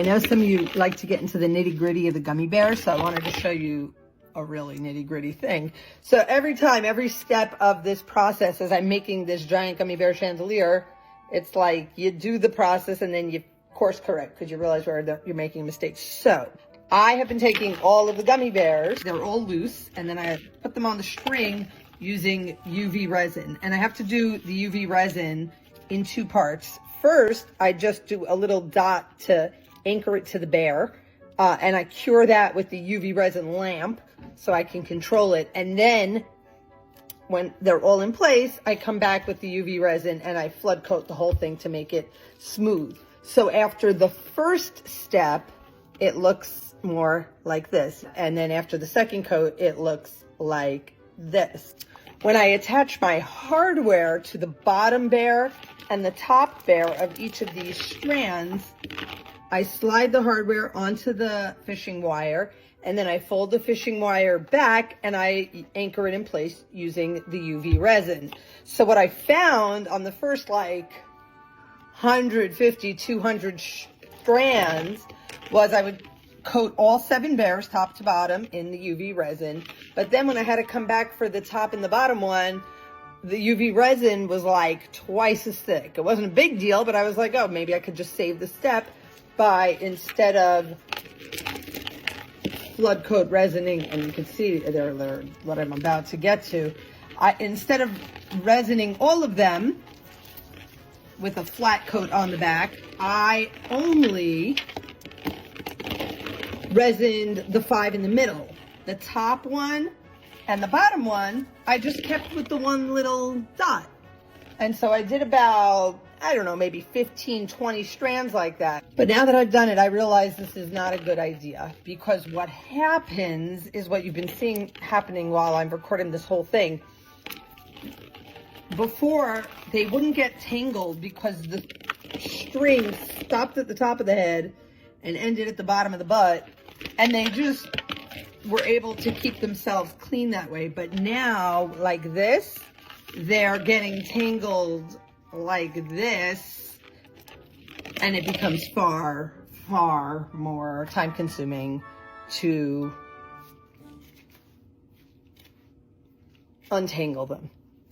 I know some of you like to get into the nitty gritty of the gummy bear, so I wanted to show you a really nitty gritty thing. So every step of this process as I'm making this giant gummy bear chandelier, it's like you do the process and then you course correct because you realize where you're making mistakes. So I have been taking all of the gummy bears, they're all loose, and then I put them on the string using UV resin. And I have to do the UV resin in two parts. First, I just do a little dot to anchor it to the bear, and I cure that with the UV resin lamp so I can control it. And then when they're all in place, I come back with the UV resin and I flood coat the whole thing to make it smooth. So after the first step, it looks more like this. And then after the second coat, it looks like this. When I attach my hardware to the bottom bear and the top bear of each of these strands, I slide the hardware onto the fishing wire, and then I fold the fishing wire back and I anchor it in place using the UV resin. So what I found on the first like 150, 200 strands was I would coat all 7 bears top to bottom in the UV resin. But then when I had to come back for the top and the bottom one, the UV resin was like twice as thick. It wasn't a big deal, but I was like, oh, maybe I could just save the step by, instead of flood coat resining, and you can see there what I'm about to get to, instead of resining all of them with a flat coat on the back, I only resined the 5 in the middle. The top one and the bottom one, I just kept with the one little dot. And so I did about, I don't know, maybe 15, 20 strands like that. But now that I've done it, I realize this is not a good idea, because what happens is what you've been seeing happening while I'm recording this whole thing. Before, they wouldn't get tangled because the string stopped at the top of the head and ended at the bottom of the butt, and they just were able to keep themselves clean that way. But now, like this, they're getting tangled like this, and it becomes far, far more time consuming to untangle them.